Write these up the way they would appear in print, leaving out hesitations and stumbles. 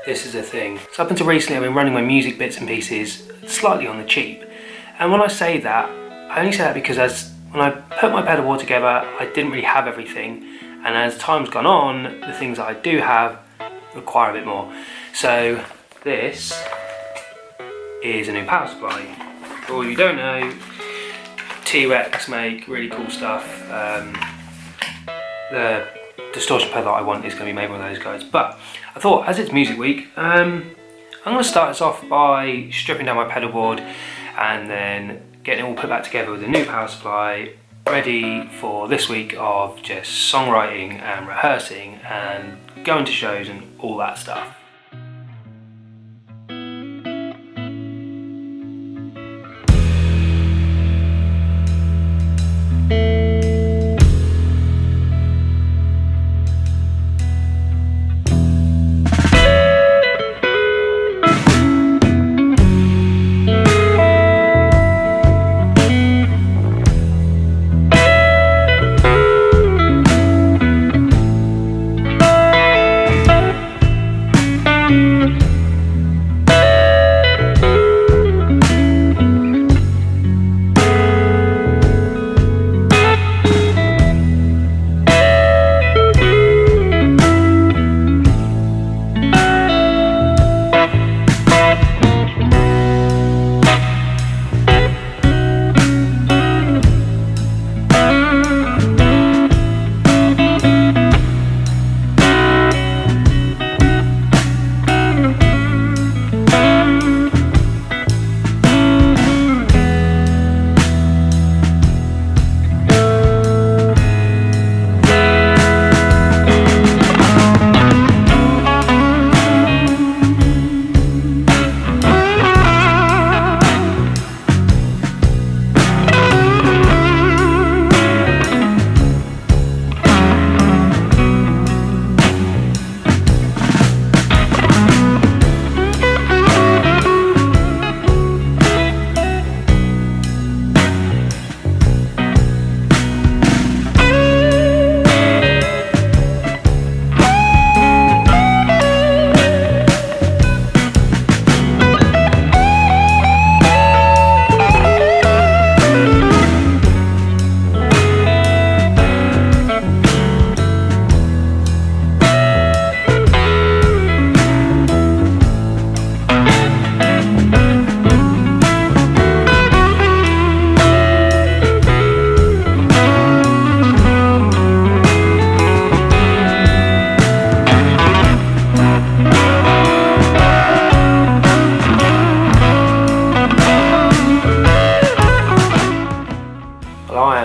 this is the thing. So up until recently I've been running my music bits and pieces slightly on the cheap. And when I say that, I only say that because when I put my pedal board together, I didn't really have everything. And as time's gone on, the things that I do have require a bit more. So this is a new power supply. For all you don't know, T-Rex make really cool stuff. The distortion pedal that I want is going to be made by those guys. But I thought, as it's music week, I'm going to start this off by stripping down my pedal board and then getting it all put back together with a new power supply, ready for this week of just songwriting and rehearsing and going to shows and all that stuff.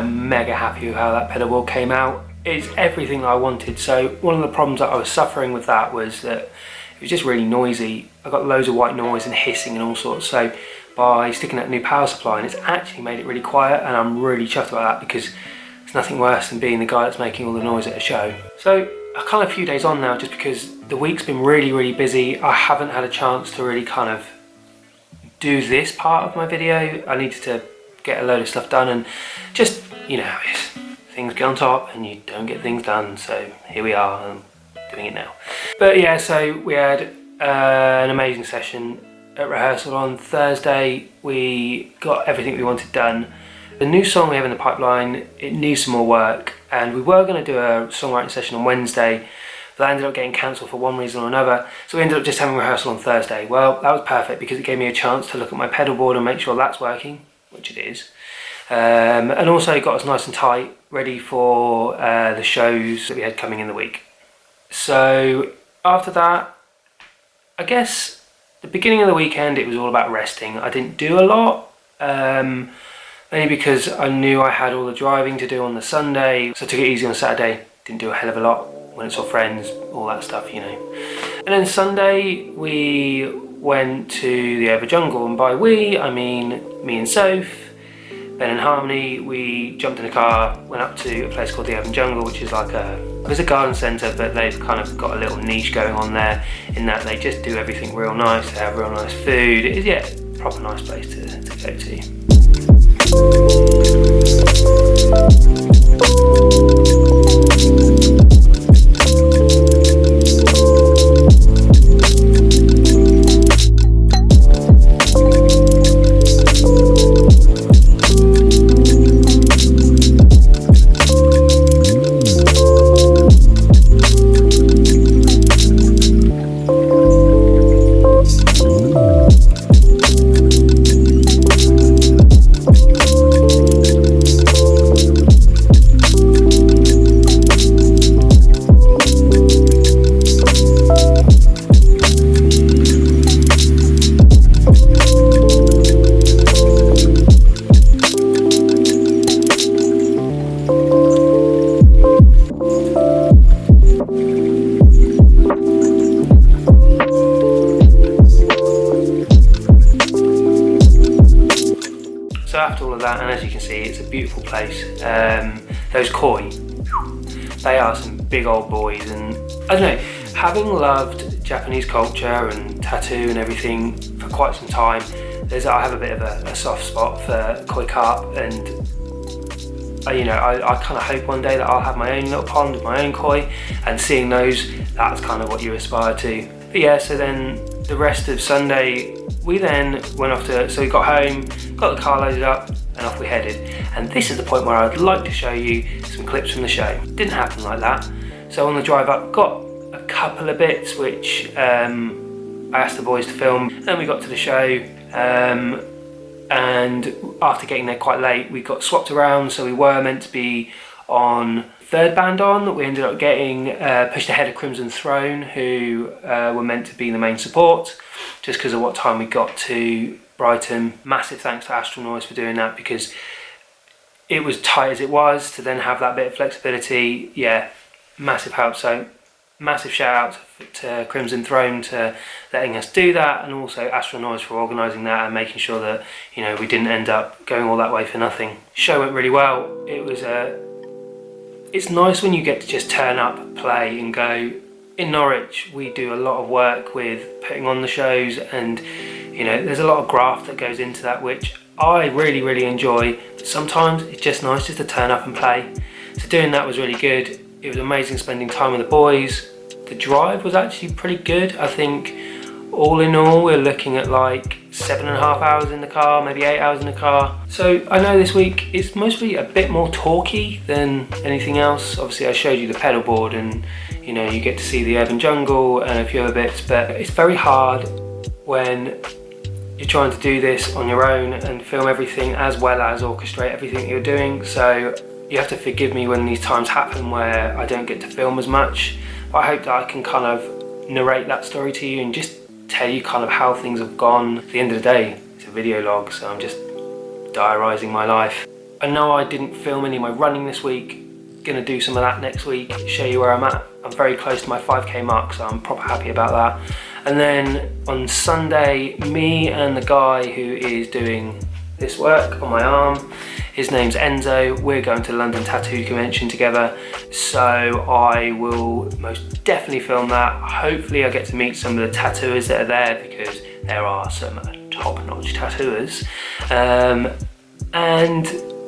Mega happy with how that pedal board came out. It's everything I wanted. So one of the problems that I was suffering with that was that it was just really noisy. I got loads of white noise and hissing and all sorts. So by sticking that new power supply in, it's actually made it really quiet, and I'm really chuffed about that because it's nothing worse than being the guy that's making all the noise at a show. So I'm kind of a few days on now, just because the week's been really busy. I haven't had a chance to really kind of do this part of my video. I needed to get a load of stuff done, and just, you know how it is. Things get on top and you don't get things done, so here we are, and I'm doing it now. But yeah, so we had an amazing session at rehearsal on Thursday. We got everything we wanted done. The new song we have in the pipeline, it needs some more work, and we were going to do a songwriting session on Wednesday, but that ended up getting cancelled for one reason or another, so we ended up just having rehearsal on Thursday. Well, that was perfect because it gave me a chance to look at my pedal board and make sure that's working, which it is. And also got us nice and tight, ready for the shows that we had coming in the week. So after that, I guess the beginning of the weekend it was all about resting. I didn't do a lot, mainly because I knew I had all the driving to do on the Sunday, so I took it easy on Saturday. Didn't do a hell of a lot when it's all friends, all that stuff, you know. And then Sunday we went to the Over Jungle, and by we I mean me and Soph, Ben and Harmony. We jumped in a car, went up to a place called the Urban Jungle, which is like it's a garden centre, but they've kind of got a little niche going on there in that they just do everything real nice. They have real nice food. It is, yeah, a proper nice place to go to. that, and as you can see, it's a beautiful place. Those koi, they are some big old boys, and I don't know, having loved Japanese culture and tattoo and everything for quite some time, I have a bit of a soft spot for koi carp, and I kind of hope one day that I'll have my own little pond with my own koi, and seeing those, that's kind of what you aspire to. But yeah, so then the rest of Sunday, we then went off so we got home, got the car loaded up, and off we headed. And this is the point where I'd like to show you some clips from the show. Didn't happen like that. So on the drive up, got a couple of bits which I asked the boys to film. Then we got to the show, and after getting there quite late, we got swapped around. So we were meant to be on third band on. We ended up getting pushed ahead of Crimson Throne, who were meant to be the main support, just because of what time we got to Brighton. Massive thanks to Astral Noise for doing that, because it was tight as it was, to then have that bit of flexibility, yeah, massive help. So massive shout out to Crimson Throne to letting us do that, and also Astral Noise for organising that and making sure that, you know, we didn't end up going all that way for nothing. Show went really well. It was it's nice when you get to just turn up, play and go. In Norwich, we do a lot of work with putting on the shows, and you know, there's a lot of graft that goes into that, which I really, really enjoy. But sometimes it's just nice just to turn up and play. So doing that was really good. It was amazing spending time with the boys. The drive was actually pretty good. I think all in all, we're looking at like 7.5 hours in the car, maybe 8 hours in the car. So I know this week it's mostly a bit more talky than anything else. Obviously I showed you the pedal board, and you know, you get to see the urban jungle and a few other bits, but it's very hard when you're trying to do this on your own and film everything as well as orchestrate everything you're doing. So you have to forgive me when these times happen where I don't get to film as much. But I hope that I can kind of narrate that story to you and just tell you kind of how things have gone. At the end of the day, it's a video log, so I'm just diarising my life. I know I didn't film any of my running this week. Gonna do some of that next week, show you where I'm at. I'm very close to my 5k mark, so I'm proper happy about that. And then on Sunday, me and the guy who is doing this work on my arm, his name's Enzo, we're going to London Tattoo Convention together, so I will most definitely film that. Hopefully I get to meet some of the tattooers that are there, because there are some top-notch tattooers. And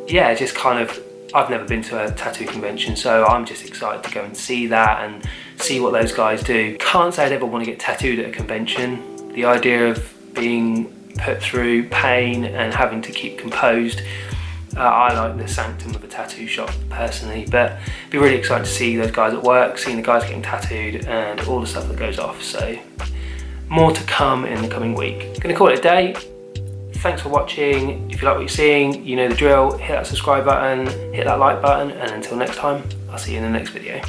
yeah, just kind of, I've never been to a tattoo convention, so I'm just excited to go and see that and see what those guys do. Can't say I'd ever want to get tattooed at a convention. The idea of being put through pain and having to keep composed, I like the sanctum of a tattoo shop personally, but it'd be really excited to see those guys at work, seeing the guys getting tattooed and all the stuff that goes off. So more to come in the coming week. Gonna call it a day. Thanks for watching. If you like what you're seeing, you know the drill. Hit that subscribe button, hit that like button, and until next time, I'll see you in the next video.